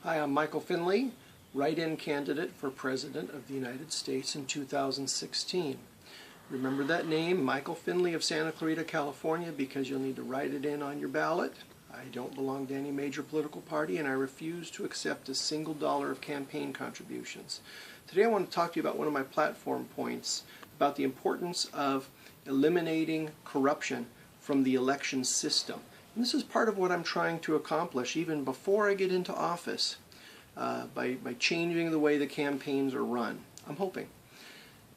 Hi, I'm Michael Finley, write-in candidate for President of the United States in 2016. Remember that name, Michael Finley of Santa Clarita, California, because you'll need to write it in on your ballot. I don't belong to any major political party, and I refuse to accept a single dollar of campaign contributions. Today I want to talk to you about one of my platform points about the importance of eliminating corruption from the election system. And this is part of what I'm trying to accomplish even before I get into office by changing the way the campaigns are run. I'm hoping.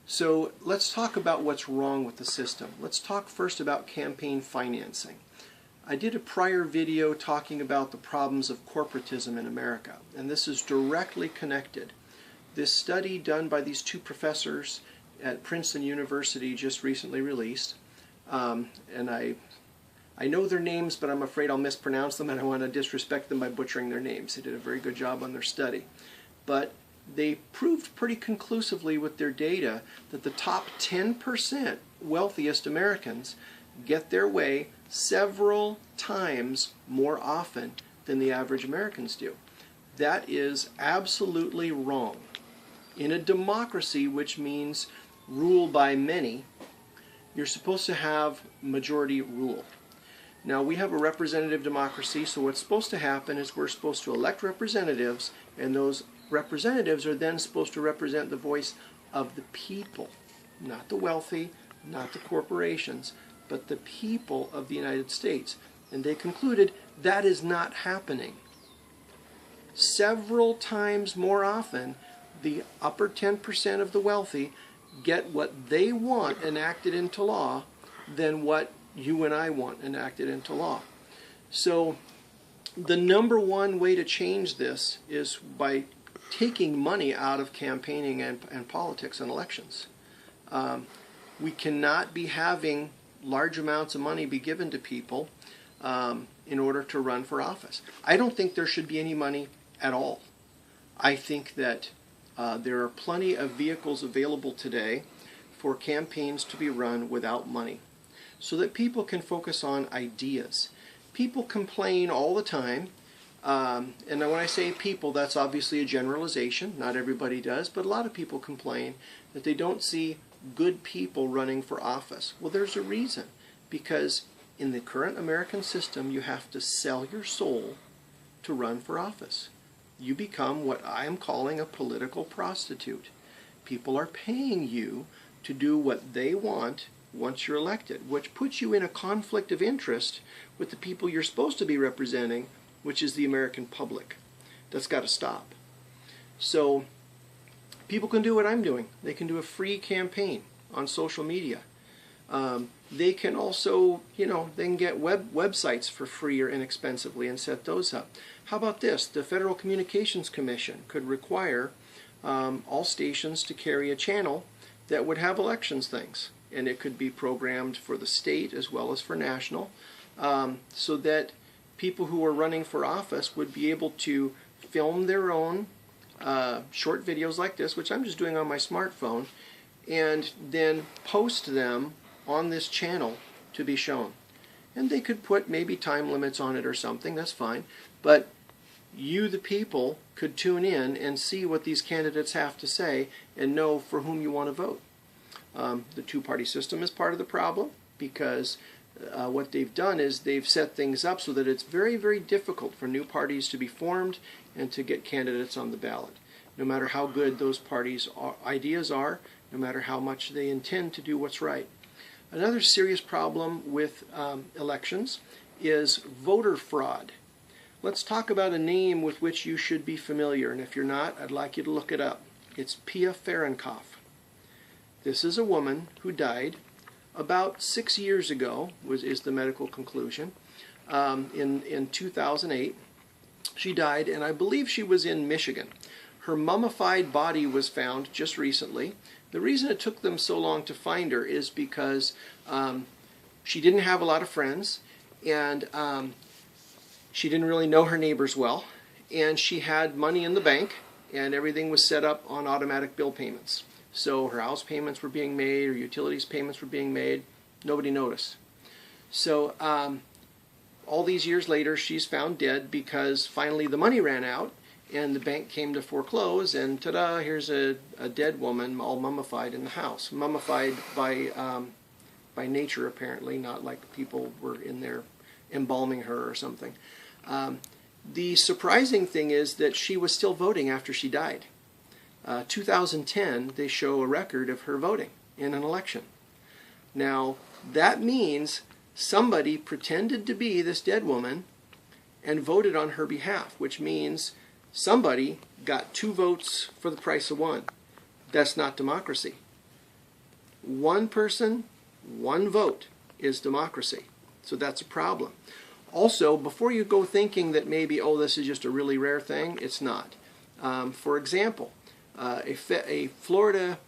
So let's talk about what's wrong with the system. Let's talk first about campaign financing. I did a prior video talking about the problems of corporatism in America, and this is directly connected. This study done by these two professors at Princeton University just recently released, and I know their names, but I'm afraid I'll mispronounce them, and I want to disrespect them by butchering their names. They did a very good job on their study. But they proved pretty conclusively with their data that the top 10% wealthiest Americans get their way several times more often than the average Americans do. That is absolutely wrong. In a democracy, which means rule by many, you're supposed to have majority rule. Now, we have a representative democracy, so what's supposed to happen is we're supposed to elect representatives, and those representatives are then supposed to represent the voice of the people, not the wealthy, not the corporations, but the people of the United States. And they concluded that is not happening. Several times more often, the upper 10% of the wealthy get what they want enacted into law than what you and I want enacted into law. So the number one way to change this is by taking money out of campaigning and politics and elections. We cannot be having large amounts of money be given to people in order to run for office. I don't think there should be any money at all. I think that there are plenty of vehicles available today for campaigns to be run without money, so that people can focus on ideas. People complain all the time, and when I say people, that's obviously a generalization. Not everybody does, but a lot of people complain that they don't see good people running for office. Well, there's a reason. Because in the current American system, you have to sell your soul to run for office. You become what I am calling a political prostitute. People are paying you to do what they want once you're elected, which puts you in a conflict of interest with the people you're supposed to be representing, which is the American public. That's got to stop. So people can do what I'm doing. They can do a free campaign on social media. They can also, they can get websites for free or inexpensively and set those up. How about this? The Federal Communications Commission could require all stations to carry a channel that would have elections things. And it could be programmed for the state as well as for national, so that people who are running for office would be able to film their own short videos like this, which I'm just doing on my smartphone, and then post them on this channel to be shown. And they could put maybe time limits on it or something, that's fine, but you, the people, could tune in and see what these candidates have to say and know for whom you want to vote. The two-party system is part of the problem, because what they've done is they've set things up so that it's very, very difficult for new parties to be formed and to get candidates on the ballot. No matter how good those parties' ideas are, no matter how much they intend to do what's right. Another serious problem with elections is voter fraud. Let's talk about a name with which you should be familiar, and if you're not, I'd like you to look it up. It's Pia Fahrenkopf. This is a woman who died about 6 years ago, is the medical conclusion. In 2008, she died, and I believe she was in Michigan. Her mummified body was found just recently. The reason it took them so long to find her is because she didn't have a lot of friends, and she didn't really know her neighbors well, and she had money in the bank, and everything was set up on automatic bill payments. So her house payments were being made, her utilities payments were being made. Nobody noticed. So all these years later, she's found dead because finally the money ran out, and the bank came to foreclose, and ta-da, here's a dead woman all mummified in the house. Mummified by nature, apparently, not like people were in there embalming her or something. The surprising thing is that she was still voting after she died. 2010, they show a record of her voting in an election. Now, that means somebody pretended to be this dead woman and voted on her behalf, which means somebody got 2 votes for the price of 1. That's not democracy. 1 person, 1 vote is democracy. So that's a problem. Also, before you go thinking that maybe, oh, this is just a really rare thing, it's not. For example, a Florida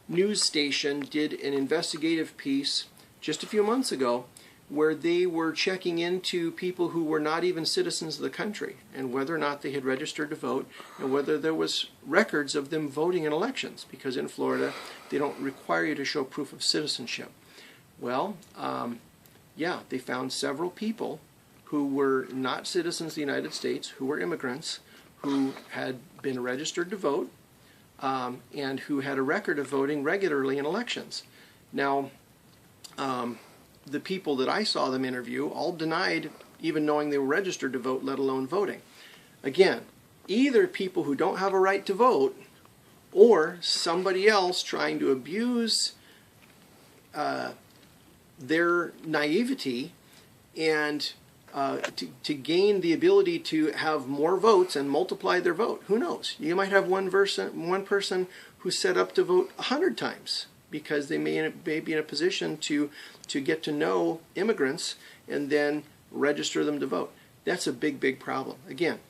news station did an investigative piece just a few months ago where they were checking into people who were not even citizens of the country and whether or not they had registered to vote and whether there was records of them voting in elections, because in Florida they don't require you to show proof of citizenship. Well, yeah, they found several people who were not citizens of the United States, who were immigrants, who had been registered to vote, and who had a record of voting regularly in elections. Now, the people that I saw them interview all denied even knowing they were registered to vote, let alone voting. Again, either people who don't have a right to vote or somebody else trying to abuse their naivety and to gain the ability to have more votes and multiply their vote. Who knows? You might have one person who's set up to vote 100 times because they may be in a position to get to know immigrants and then register them to vote. That's a big, big problem. Again,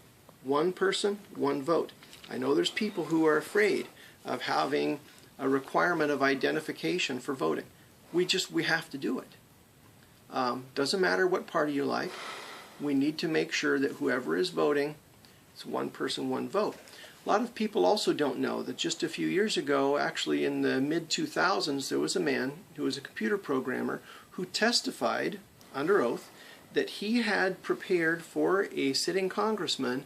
1 person, 1 vote. I know there's people who are afraid of having a requirement of identification for voting. We have to do it. Doesn't matter what party you like. We need to make sure that whoever is voting, it's 1 person, 1 vote. A lot of people also don't know that just a few years ago, actually in the mid-2000s, there was a man who was a computer programmer who testified under oath that he had prepared for a sitting congressman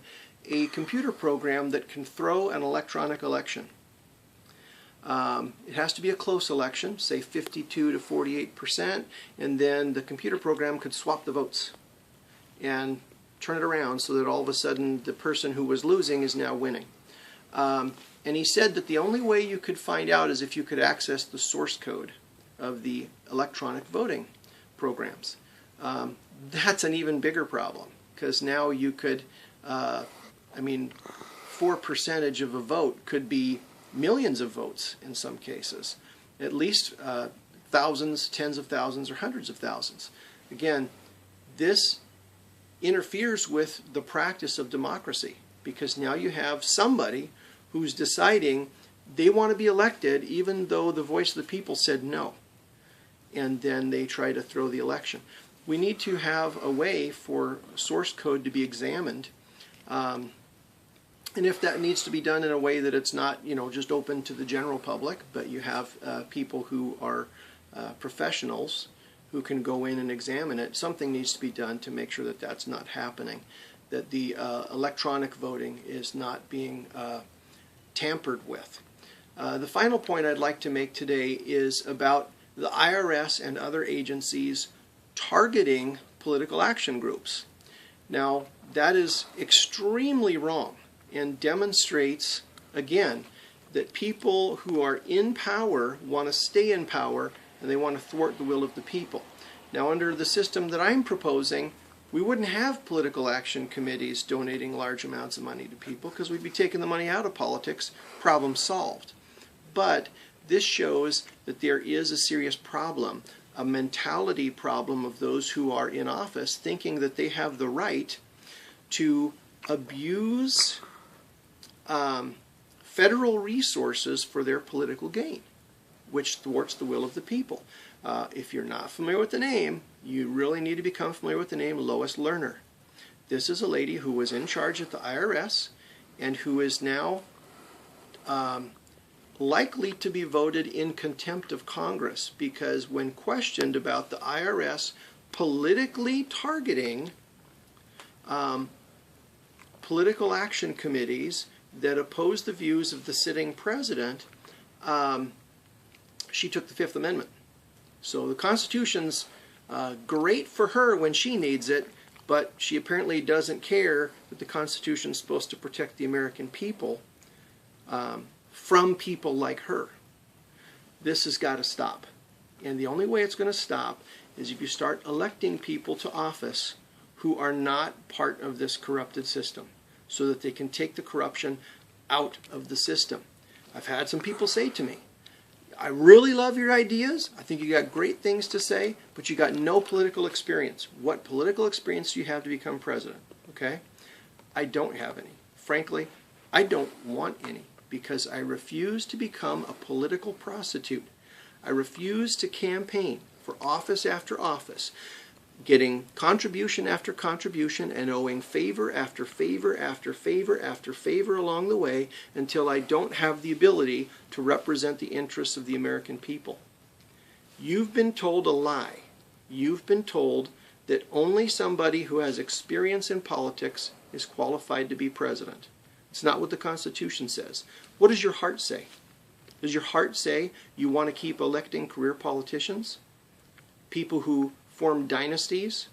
a computer program that can throw an electronic election. It has to be a close election, say 52 to 48%, and then the computer program could swap the votes and turn it around so that all of a sudden the person who was losing is now winning. And he said that the only way you could find out is if you could access the source code of the electronic voting programs. That's an even bigger problem, because now you could, 4% of a vote could be millions of votes in some cases, at least thousands, tens of thousands, or hundreds of thousands. Again, this interferes with the practice of democracy, because now you have somebody who's deciding they want to be elected even though the voice of the people said no, and then they try to throw the election. We need to have a way for source code to be examined, and if that needs to be done in a way that it's not, just open to the general public, but you have people who are professionals who can go in and examine it, something needs to be done to make sure that that's not happening, that the electronic voting is not being tampered with. The final point I'd like to make today is about the IRS and other agencies targeting political action groups. Now, that is extremely wrong and demonstrates, again, that people who are in power want to stay in power and they want to thwart the will of the people. Now, under the system that I'm proposing, we wouldn't have political action committees donating large amounts of money to people, because we'd be taking the money out of politics, problem solved. But this shows that there is a serious problem, a mentality problem of those who are in office thinking that they have the right to abuse federal resources for their political gain, which thwarts the will of the people. If you're not familiar with the name, you really need to become familiar with the name Lois Lerner. This is a lady who was in charge at the IRS and who is now likely to be voted in contempt of Congress, because when questioned about the IRS politically targeting political action committees that oppose the views of the sitting president, she took the Fifth Amendment. So the Constitution's great for her when she needs it, but she apparently doesn't care that the Constitution's supposed to protect the American people from people like her. This has got to stop. And the only way it's going to stop is if you start electing people to office who are not part of this corrupted system, so that they can take the corruption out of the system. I've had some people say to me, I really love your ideas, I think you got great things to say, but you got no political experience. What political experience do you have to become president? Okay? I don't have any. Frankly, I don't want any, because I refuse to become a political prostitute. I refuse to campaign for office after office, getting contribution after contribution and owing favor after favor after favor after favor along the way until I don't have the ability to represent the interests of the American people. You've been told a lie. You've been told that only somebody who has experience in politics is qualified to be president. It's not what the Constitution says. What does your heart say? Does your heart say you want to keep electing career politicians? People who form dynasties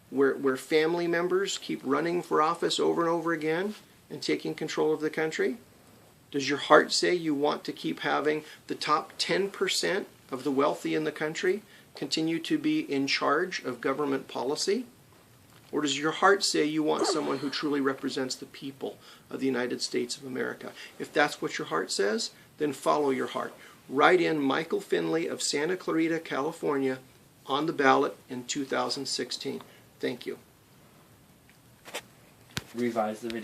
where family members keep running for office over and over again and taking control of the country? Does your heart say you want to keep having the top 10% of the wealthy in the country continue to be in charge of government policy? Or does your heart say you want someone who truly represents the people of the United States of America? If that's what your heart says, then follow your heart. Write in Michael Finley of Santa Clarita, California, on the ballot in 2016. Thank you. Revise the video.